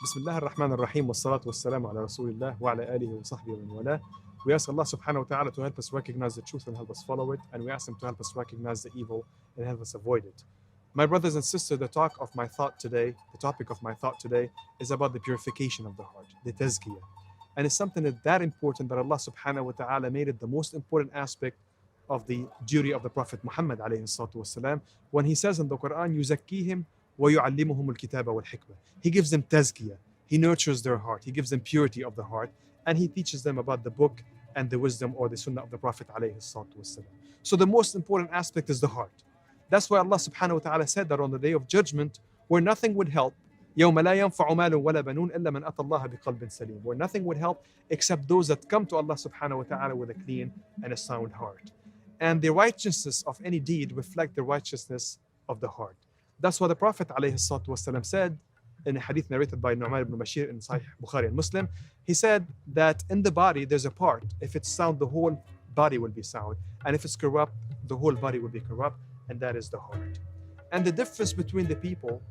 بسم الله الرحمن الرحيم والصلاة والسلام على رسول الله وعلى آله وصحبه ومن والاه. We ask Allah subhanahu wa ta'ala to help us recognize the truth and help us follow it, and we ask Him to help us recognize the evil and help us avoid it. My brothers and sisters, the topic of my thought today is about the purification of the heart, the tazkiya. And it's something that important that Allah subhanahu wa ta'ala made it the most important aspect of the duty of the Prophet Muhammad alayhi salatu wasalam, when he says in the Quran, يُزَكِّيهِمْ وَيُعَلِّمُهُمُ الْكِتَابَ وَالْحِكْمَةِ. He gives them tazkiya, he nurtures their heart, he gives them purity of the heart, and he teaches them about the book and the wisdom or the sunnah of the Prophet alayhi salatu wasalam. So the most important aspect is the heart. That's why Allah subhanahu wa ta'ala said that on the day of judgment, where nothing would help, يَوْمَ لَا يَنْفَعُ مَالٌ وَلَا بَنُونَ إِلَّا مَنْ أَتَى اللَّهَ بِقَلْبٍ سَلِيمٍ, where nothing would help except those that come to Allah subhanahu wa ta'ala with a clean and a sound heart. And the righteousness of any deed reflect the righteousness of the heart. That's what the Prophet ﷺ said in a hadith narrated by Nu'man ibn Bashir in Sahih Bukhari and Muslim. He said that in the body there's a part. If it's sound, the whole body will be sound. And if it's corrupt, the whole body will be corrupt. And that is the heart. And the difference between the people,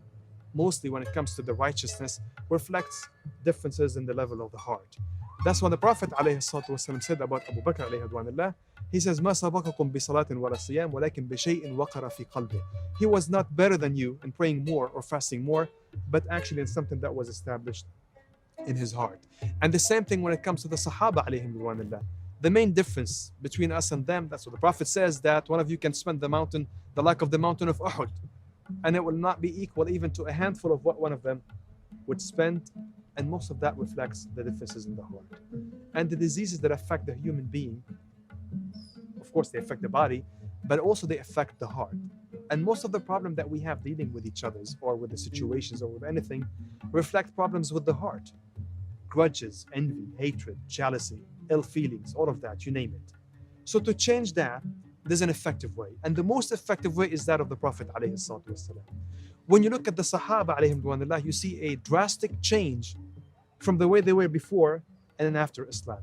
mostly when it comes to the righteousness, reflects differences in the level of the heart. That's what the Prophet ﷺ said about Abu Bakr alayhi ridwanullah. He says, مَا سَبَقَكُمْ بِصَلَاةٍ وَلَا صِيَامٍ وَلَكِنْ بِشَيْءٍ وَقَرَ فِي قَلْبِهِ. He was not better than you in praying more or fasting more, but actually in something that was established in his heart. And the same thing when it comes to the Sahaba alayhim ridwanullah. The main difference between us and them, that's what the Prophet says, that one of you can spend the like of the mountain of Uhud, and it will not be equal even to a handful of what one of them would spend. And most of that reflects the differences in the heart. And the diseases that affect the human being, of course they affect the body, but also they affect the heart. And most of the problem that we have dealing with each other's or with the situations or with anything reflect problems with the heart. Grudges, envy, hatred, jealousy, ill feelings, all of that, you name it. So to change that, there's an effective way. And the most effective way is that of the Prophet ﷺ. When you look at the Sahaba alayhim, you see a drastic change from the way they were before and then after Islam.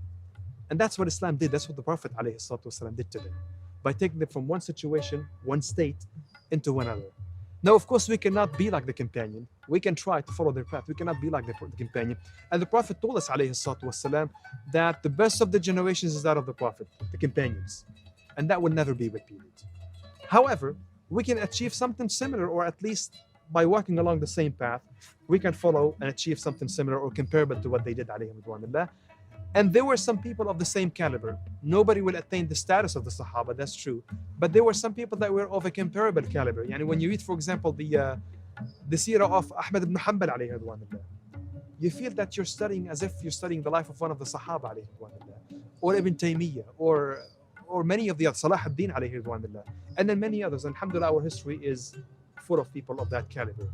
And that's what Islam did. That's what the Prophet ﷺ did to them, by taking them from one situation, one state, into another. Now, of course, we cannot be like the companion. We can try to follow their path. We cannot be like the companion. And the Prophet told us ﷺ that the best of the generations is that of the Prophet, the companions. And that will never be repeated. However, we can achieve something similar, or at least by walking along the same path, we can follow and achieve something similar or comparable to what they did alayhim ridwanullah. And there were some people of the same caliber. Nobody will attain the status of the Sahaba, that's true. But there were some people that were of a comparable caliber. Yani when you read, for example, the seerah of Ahmad ibn Hanbal alayhi ridwanullah, you feel that you're studying as if you're studying the life of one of the Sahaba alayhi ridwanullah, or Ibn Taymiyyah, or many of the Salah ad-Din alayhi ridwanullah, and then many others. And alhamdulillah, our history is full of people of that caliber.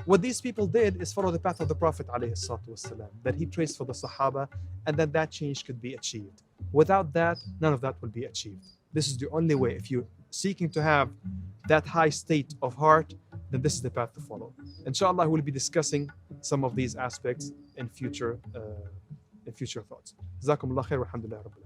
What these people did is follow the path of the Prophet ﷺ, that he traced for the Sahaba, and then that change could be achieved. Without that, none of that will be achieved. This is the only way. If you're seeking to have that high state of heart, then this is the path to follow. Inshallah, we'll be discussing some of these aspects in future thoughts. Jazakumullah khair, walhamdulillah rabbil alamin.